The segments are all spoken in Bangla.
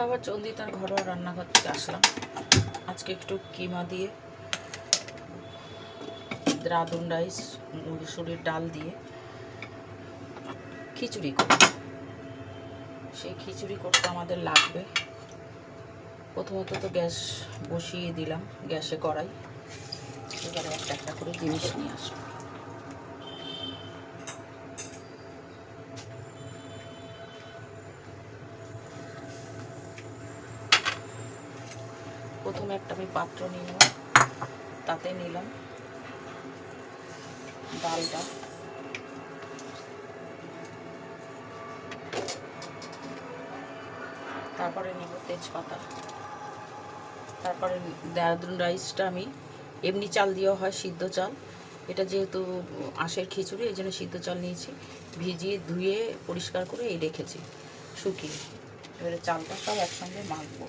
আবার চন্দিতার ঘরোয়া রান্নাঘর থেকে আসলাম। আজকে একটু কিমা দিয়ে দ্রাদুন রাইস মুসুরির ডাল দিয়ে খিচুড়ি করব। সেই খিচুড়ি করতে আমাদের লাগবে, প্রথমত তো গ্যাস বসিয়ে দিলাম, গ্যাসে কড়াই। এবারে একটা একটা করে জিনিস নিয়ে আসবো। প্রথমে একটা আমি পাত্র নিলাম, তাতে নিলাম ডালটা, তারপরে নিব তেজপাতা, তারপরে দেহরাদুন রাইসটা আমি এমনি চাল দিয়েও হয়, সিদ্ধ চাল। এটা যেহেতু আঁশের খিচুড়ি এই জন্য সিদ্ধ চাল নিয়েছি, ভিজিয়ে ধুয়ে পরিষ্কার করে এই রেখেছি শুকিয়ে। এবারে চালটা সব একসঙ্গে মাখবো।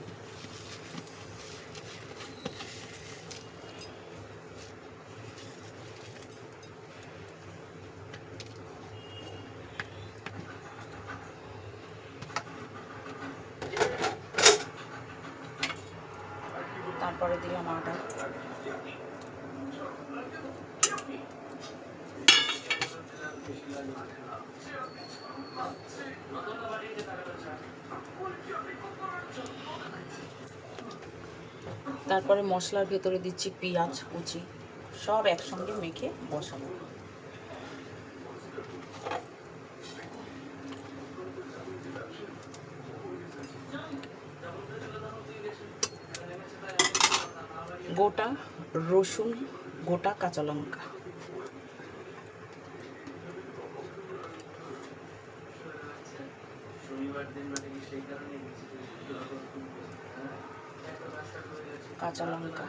তারপরে দিলাম আটা, তারপরে মশলার ভেতরে দিচ্ছি পেঁয়াজ কুচি, সব একসঙ্গে মেখে বসাবো। গোটা রসুন, গোটা কাঁচা লঙ্কা, কাঁচা লঙ্কা,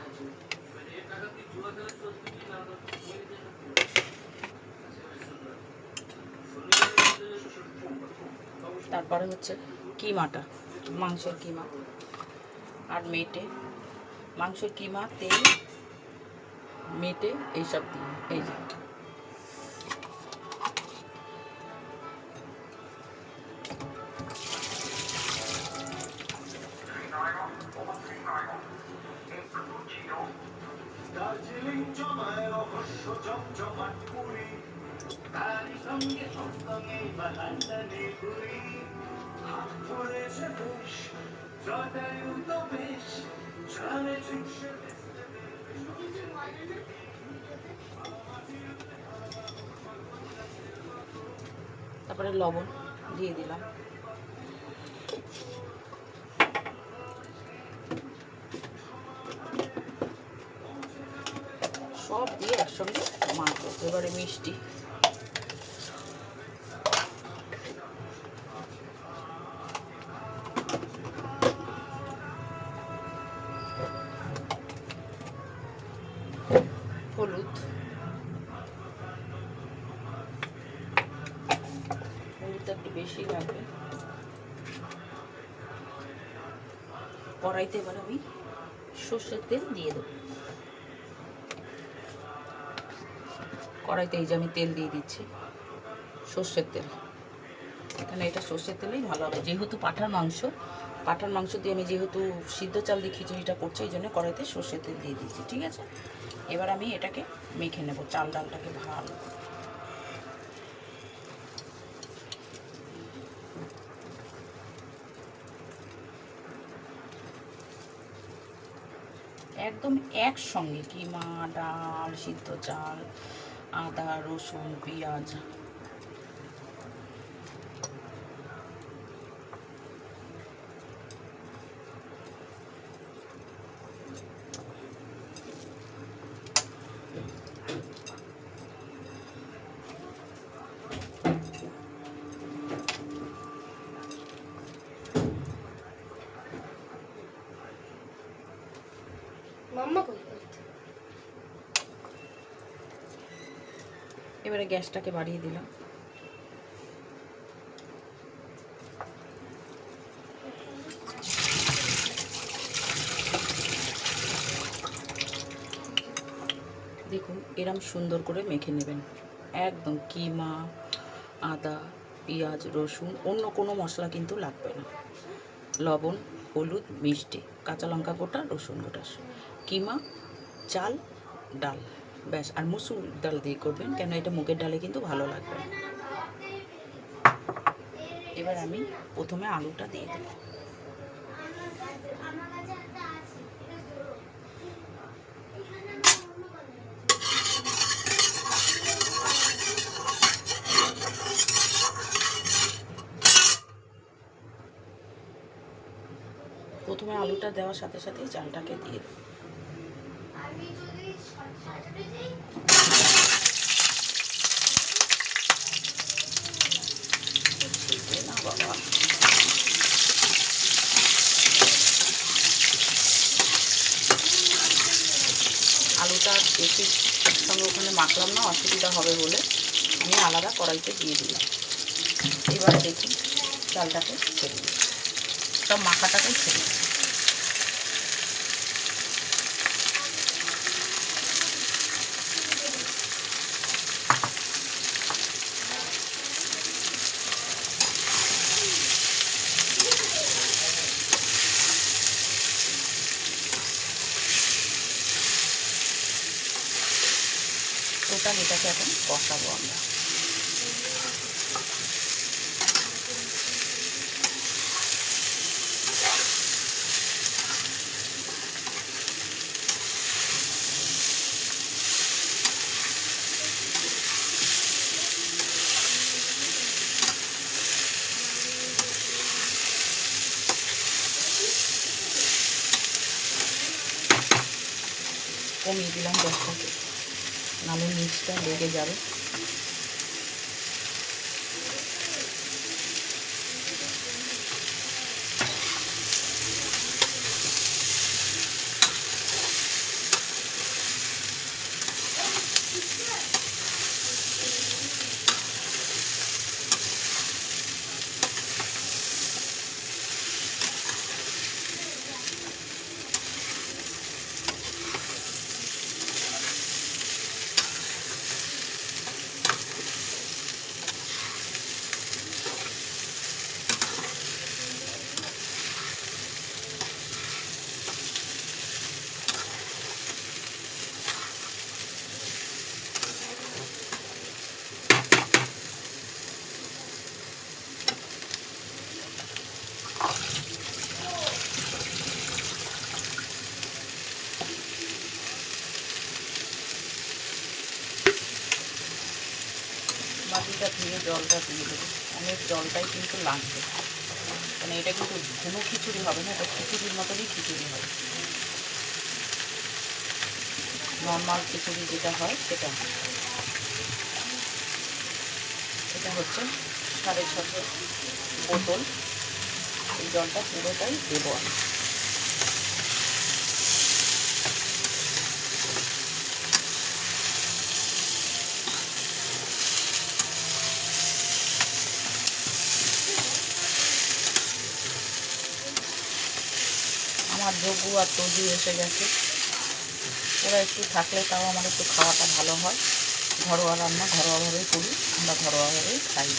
তারপরে হচ্ছে কিমাটা, মাংসের কিমা আর মেটে, মাংসের কিমা, তেল, মেটে এইসব দিয়ে এই যে তারপরে লবণ দিয়ে দিলাম। সব দিয়ে একসঙ্গে মাখবো। এবারে মিষ্টি, হলুদ, হলুদটা একটু বেশি লাগবে। কড়াইতে এবার আমি সর্ষের তেল দিয়ে দেবো। কড়াইতে এই যে আমি তেল দিয়ে দিচ্ছি, সর্ষের তেল। এখানে এটা সর্ষের তেলেই ভালো হবে, যেহেতু পাঁঠার মাংস দিয়ে আমি যেহেতু সিদ্ধ চাল দিয়ে খিচুড়িটা করছি, এই জন্য কড়াইতে সর্ষের তেল দিয়ে দিচ্ছি। ঠিক আছে, এবার আমি এটাকে মেখে নেব, চাল ডালটাকে ভালো। একদম একসঙ্গে কিমা, ডাল, সিদ্ধ চাল, আদা, রসুন, পেঁয়াজ, এবারে গ্যাসটাকে বাড়িয়ে দিলাম। দেখুন এরম সুন্দর করে মেখে নেবেন, একদম কিমা, আদা, পেঁয়াজ, রসুন, অন্য কোনো মশলা কিন্তু লাগবে না, লবণ, হলুদ, মিষ্টি, কাঁচা লঙ্কা গোটা, রসুন গোটা, কিমা, চাল, ডাল, ব্যাস। আর মুসুর ডাল দিয়ে করবেন, কেন এটা মুগের ডালে কিন্তু ভালো লাগবে না। এবার আমি প্রথমে আলুটা দিয়ে দেব। প্রথমে আলুটা দেওয়ার সাথে সাথেই চালটাকে দিয়ে দেব। না বাবা, আলুটা বেশি একসঙ্গে ওখানে মাখলাম না, অসুবিধা হবে বলে আমি আলাদা কড়াইতে দিয়ে দিলাম। এবার দেখি চালটাকে ছেড়ে দিই, সব মাখাটাকেই ছেড়ে দিই। টোটাল এটাকে এখন কষাবো আমরা। কমিয়ে দিলাম গ্যাসটাকে, নাহলে নিচটা লেগে যাবে। বাটিটা ধুয়ে জলটা দিয়ে দেবো, অনেক জলটাই কিন্তু লাগবে, মানে এটা কিন্তু ঘন খিচুড়ি হবে না, এটা খিচুড়ির মতনই খিচুড়ি হবে, নর্মাল খিচুড়ি যেটা হয় সেটা। এটা হচ্ছে 650 বোতল, এই জলটা পুরোটাই দেবো আমি। আমার যোগু আর তজু এসে গেছে, ওরা একটু থাকলে তাও আমার একটু খাওয়াটা ভালো হয়। ঘরোয়া রান্না ঘরোয়াভাবেই করি, আমরা ঘরোয়াভাবেই খাই।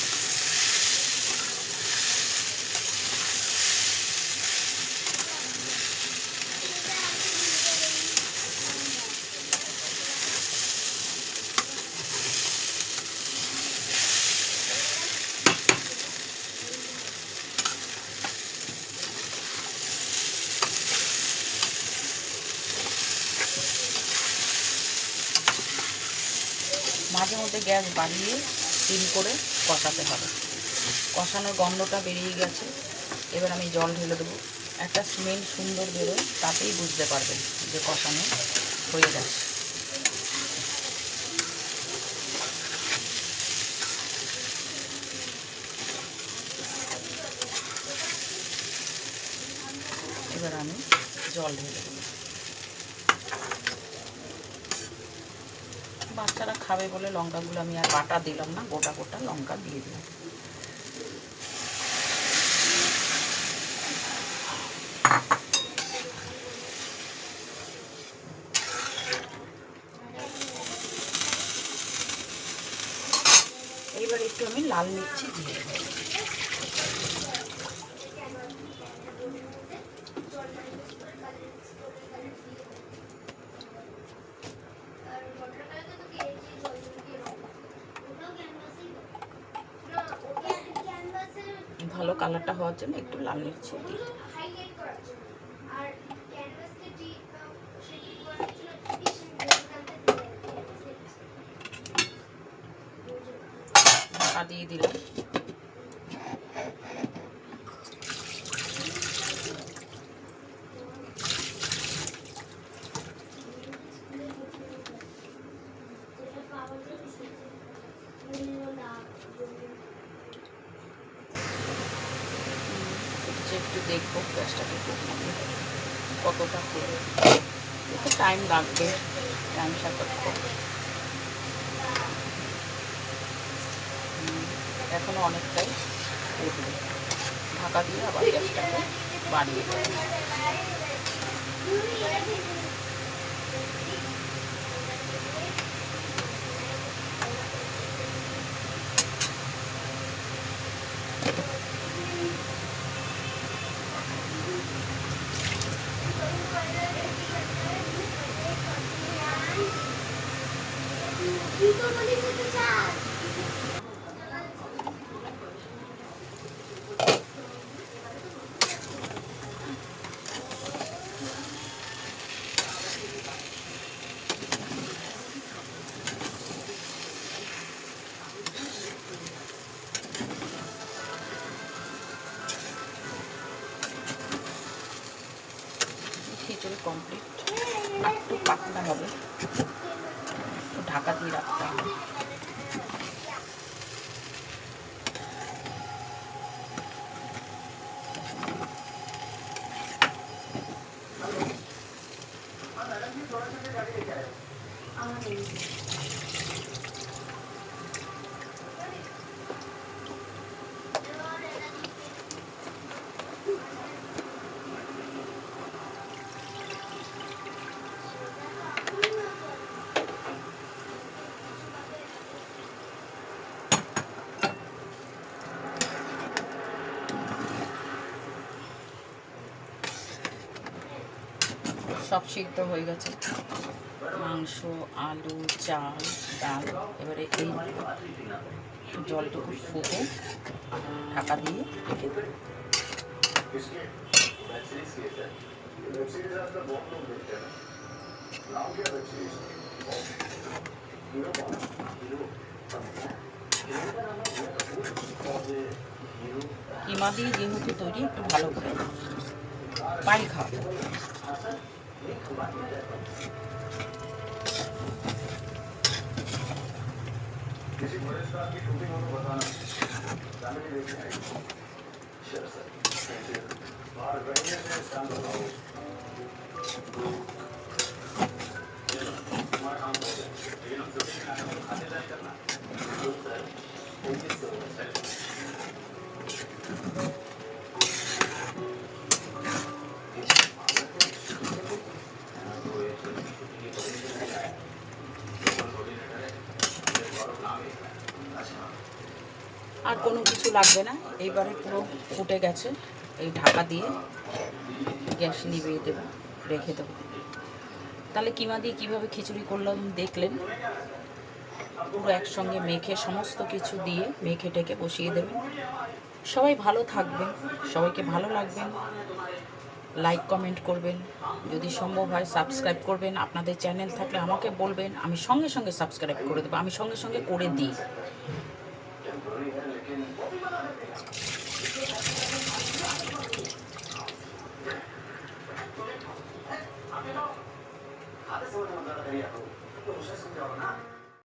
মাঝে মধ্যে গ্যাস বাড়িয়ে সিম করে কষাতে হবে। কষানোর গন্ধটা বেরিয়ে গেছে, এবার আমি জল ঢেলে দেবো। একটা স্মেল সুন্দর বেরোয়, তাতেই বুঝতে পারবেন যে কষানো হয়ে গেছে। এবার আমি জল ঢেলে দেবো। বাচ্চারা খাবে বলে লঙ্কাগুলো আমি আর বাটা দিলাম না, গোটা গোটা লঙ্কা দিয়ে দিলাম। এইবার একটু আমি লাল মির্চি দিয়ে দেবো। কালারটা হওয়ার জন্য একটু লাল মির্চ দিই। দিয়ে দিলাম। একটু দেখবো গ্যাসটাকে কতটা করে, একটু টাইম লাগবে, টাইম সাপেক্ষ। এখনো অনেকটাই উঠবে, ঢাকা দিয়ে আবার গ্যাসটাকে বাড়িয়ে দেবো। খিচুড়ি কমপ্লিট, একটু পাতলা হবে, ঢাকা দিয়ে রাখতে হবে। সব সিদ্ধ হয়ে গেছে, মাংস, আলু, চাল, ডাল। এবারে এই জলটুকু ফুটে ঢাকা দিয়ে রেখে দেব। কিমা দিয়ে যেহেতু তৈরি, একটু ভালো করে পানি খাওয়া যাবে। আর কোনো কিছু লাগবে না, এইবারে পুরো ফুটে গেছে। এই ঢাকা দিয়ে গ্যাস নিভিয়ে দেবো, রেখে দেবো। তাহলে কিমা দিয়ে কীভাবে খিচুড়ি করলাম দেখলেন। পুরো একসঙ্গে মেখে, সমস্ত কিছু দিয়ে মেখে টেকে বসিয়ে দেবেন। সবাই ভালো থাকবেন, সবাইকে ভালো লাগবেন, লাইক কমেন্ট করবেন, যদি সম্ভব হয় সাবস্ক্রাইব করবেন। আপনাদের চ্যানেল থাকলে আমাকে বলবেন, আমি সঙ্গে সঙ্গে সাবস্ক্রাইব করে দেবো, আমি সঙ্গে সঙ্গে করে দিই।